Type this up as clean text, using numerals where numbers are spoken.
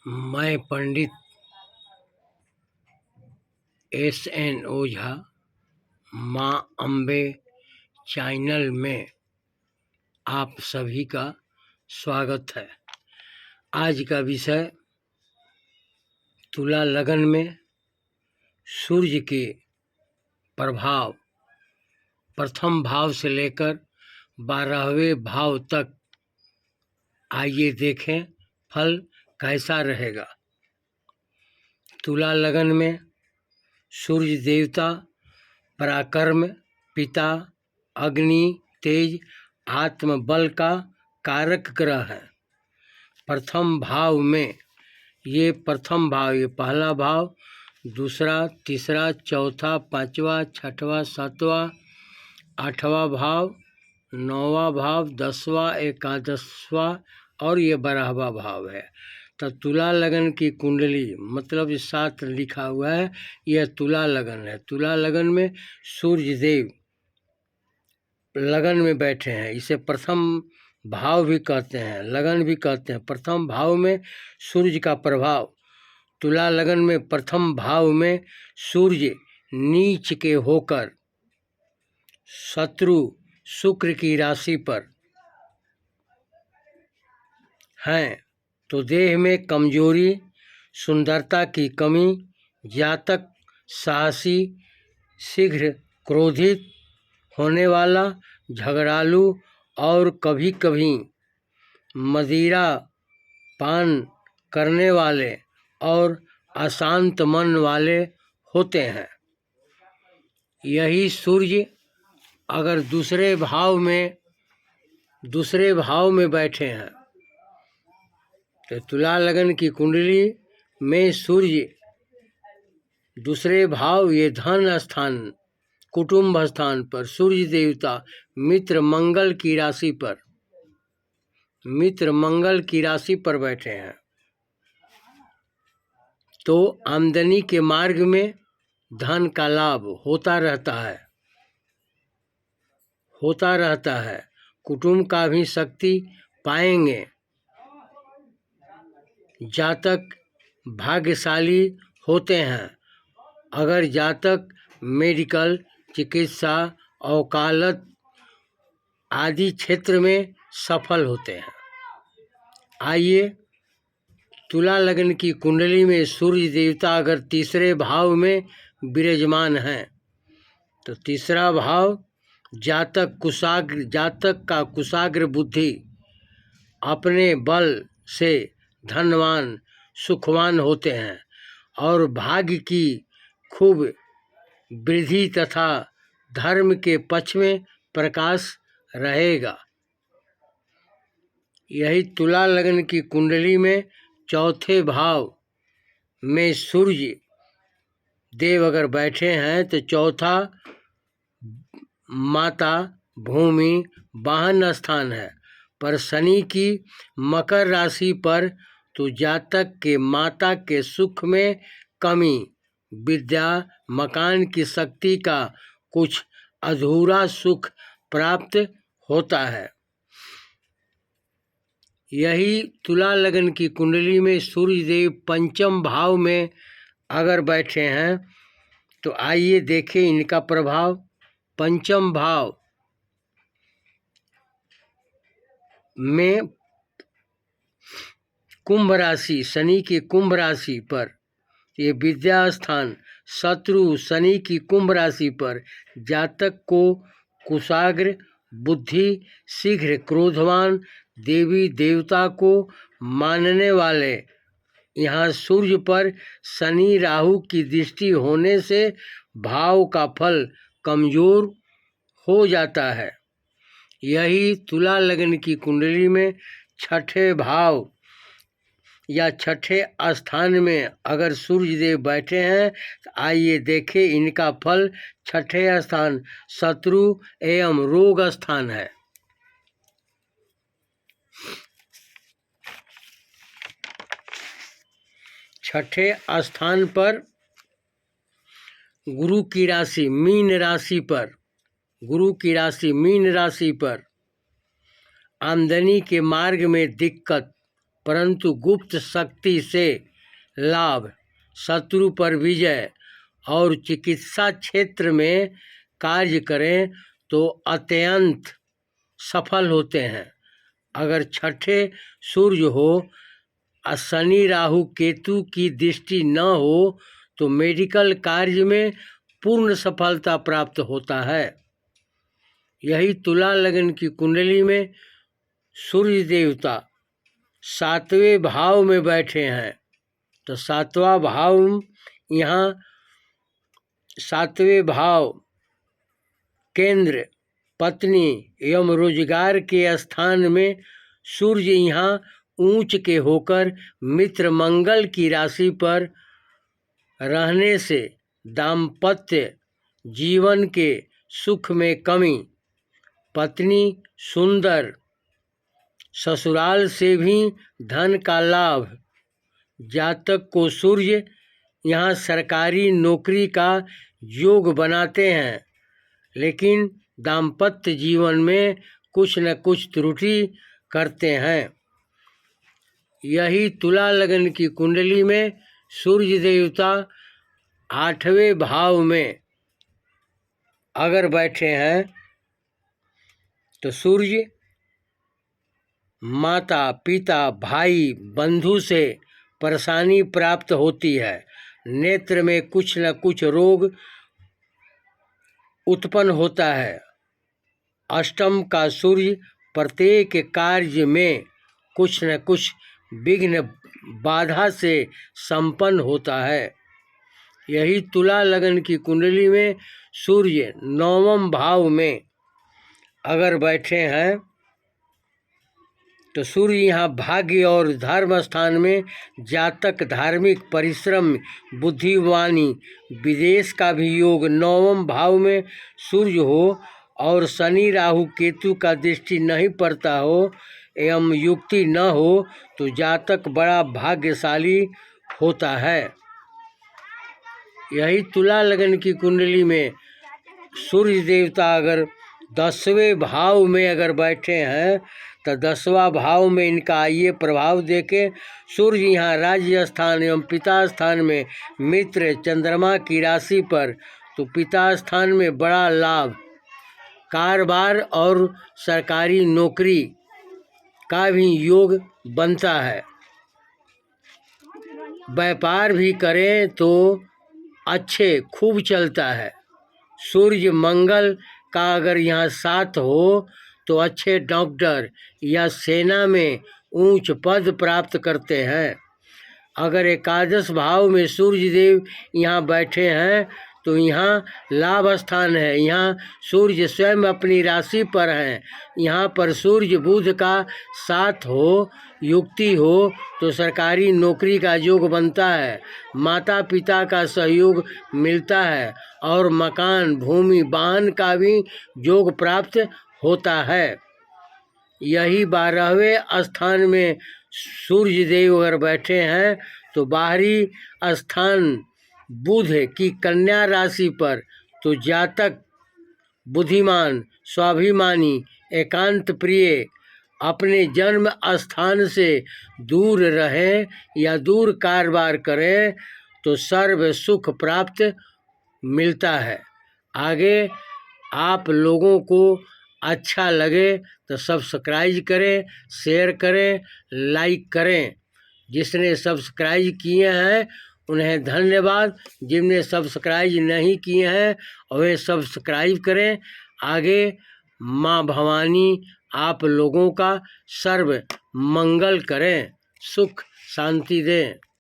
मैं पंडित SN ओझा माँ Ambe channel में आप सभी का स्वागत है। आज का विषय तुला लगन में सूर्य के प्रभाव प्रथम भाव से लेकर 12वें भाव तक। आइए देखें फल कैसा रहेगा। तुला लगन में सूर्य देवता पराक्रम, पिता, अग्नि, तेज, आत्मबल का कारक ग्रह है। प्रथम भाव में ये पहला भाव, दूसरा, तीसरा, चौथा, पांचवा, छठवां, सातवां, आठवां भाव, नौवां भाव, 10वां, 11वां और ये 12वां भाव है। तो तुला लगन की कुंडली मतलब इस साथ लिखा हुआ है, यह तुला लगन है। तुला लगन में सूर्य देव लगन में बैठे हैं। इसे प्रथम भाव भी कहते हैं, लगन भी कहते हैं। प्रथम भाव में सूर्य का प्रभाव। तुला लगन में प्रथम भाव में सूर्य नीच के होकर शत्रु शुक्र की राशि पर हैं, तो देह में कमजोरी, सुंदरता की कमी, जातक साहसी, शीघ्र क्रोधित होने वाला, झगड़ालू और कभी कभी मदिरा पान करने वाले और अशांत मन वाले होते हैं। यही सूर्य अगर दूसरे भाव में बैठे हैं तो तुला लगन की कुंडली में सूर्य दूसरे भाव, ये धन स्थान, कुटुंब स्थान पर सूर्य देवता मित्र मंगल की राशि पर बैठे हैं, तो आमदनी के मार्ग में धन का लाभ होता रहता है। कुटुंब का भी शक्ति पाएंगे। जातक भाग्यशाली होते हैं अगर जातक मेडिकल, चिकित्सा, वकालत आदि क्षेत्र में सफल होते हैं। आइए, तुला लगन की कुंडली में सूर्य देवता अगर तीसरे भाव में विराजमान हैं तो तीसरा भाव जातक का कुशाग्र बुद्धि, अपने बल से धनवान सुखवान होते हैं और भाग्य की खूब वृद्धि तथा धर्म के पक्ष में प्रकाश रहेगा। यही तुला लगन की कुंडली में चौथे भाव में सूर्य देव अगर बैठे हैं तो चौथा माता, भूमि, वाहन स्थान है। पर शनि की मकर राशि पर तो जातक के माता के सुख में कमी, विद्या, मकान की शक्ति का कुछ अधूरा सुख प्राप्त होता है। यही तुला लगन की कुंडली में सूर्य देव पंचम भाव में अगर बैठे हैं तो आइए देखें इनका प्रभाव। पंचम भाव में कुंभ राशि, शनि की कुंभ राशि पर ये विद्या स्थान, शत्रु शनि की कुंभ राशि पर जातक को कुशाग्र बुद्धि, शीघ्र क्रोधवान, देवी देवता को मानने वाले। यहाँ सूर्य पर शनि राहु की दृष्टि होने से भाव का फल कमजोर हो जाता है। यही तुला लगन की कुंडली में छठे भाव या छठे स्थान में अगर सूर्य देव बैठे हैं तो आइए देखें इनका फल। छठे स्थान शत्रु एवं रोग स्थान है। छठे स्थान पर गुरु की राशि मीन राशि पर आमदनी के मार्ग में दिक्कत, परंतु गुप्त शक्ति से लाभ, शत्रु पर विजय और चिकित्सा क्षेत्र में कार्य करें तो अत्यंत सफल होते हैं। अगर छठे सूर्य हो और शनि राहु केतु की दृष्टि न हो तो मेडिकल कार्य में पूर्ण सफलता प्राप्त होता है। यही तुला लग्न की कुंडली में सूर्य देवता 7वें भाव में बैठे हैं, तो 7वां भाव, यहाँ 7वें भाव केंद्र, पत्नी एवं रोजगार के स्थान में सूर्य यहाँ ऊंच के होकर मित्र मंगल की राशि पर रहने से दाम्पत्य जीवन के सुख में कमी, पत्नी सुंदर, ससुराल से भी धन का लाभ। जातक को सूर्य यहाँ सरकारी नौकरी का योग बनाते हैं, लेकिन दाम्पत्य जीवन में कुछ न कुछ त्रुटि करते हैं। यही तुला लग्न की कुंडली में सूर्य देवता 8वें भाव में अगर बैठे हैं तो सूर्य माता पिता भाई बंधु से परेशानी प्राप्त होती है। नेत्र में कुछ न कुछ रोग उत्पन्न होता है। अष्टम का सूर्य प्रत्येक कार्य में कुछ न कुछ विघ्न बाधा से संपन्न होता है। यही तुला लग्न की कुंडली में सूर्य 9वें भाव में अगर बैठे हैं तो सूर्य यहाँ भाग्य और धर्म स्थान में जातक धार्मिक परिश्रम, बुद्धिवानी, विदेश का भी योग 9वें भाव में सूर्य हो और शनि राहु केतु का दृष्टि नहीं पड़ता हो एवं युक्ति न हो तो जातक बड़ा भाग्यशाली होता है। यही तुला लग्न की कुंडली में सूर्य देवता अगर 10वें भाव में अगर बैठे हैं तो 10वां भाव में इनका ये प्रभाव देके सूर्य यहाँ राज्य स्थान एवं पिता स्थान में मित्र चंद्रमा की राशि पर, तो पिता स्थान में बड़ा लाभ, कारोबार और सरकारी नौकरी का भी योग बनता है। व्यापार भी करें तो अच्छे खूब चलता है। सूर्य मंगल का अगर यहाँ साथ हो तो अच्छे डॉक्टर या सेना में ऊंच पद प्राप्त करते हैं। अगर एकादश भाव में सूर्य देव यहाँ बैठे हैं तो यहाँ लाभ स्थान है। यहाँ सूर्य स्वयं अपनी राशि पर हैं। यहाँ पर सूर्य बुध का साथ हो, युक्ति हो तो सरकारी नौकरी का योग बनता है, माता पिता का सहयोग मिलता है और मकान भूमि वाहन का भी योग प्राप्त होता है। यही 12वें स्थान में सूर्य देव अगर बैठे हैं तो बाहरी स्थान बुध की कन्या राशि पर, तो जातक बुद्धिमान, स्वाभिमानी, एकांत प्रिय, अपने जन्म स्थान से दूर रहें या दूर कारोबार करें तो सर्व सुख प्राप्त मिलता है। आगे आप लोगों को अच्छा लगे तो सब्सक्राइब करें, शेयर करें, लाइक करें। जिसने सब्सक्राइब किए हैं उन्हें धन्यवाद, जिनने सब्सक्राइब नहीं किए हैं वे सब्सक्राइब करें। आगे माँ भवानी आप लोगों का सर्व मंगल करें, सुख शांति दें।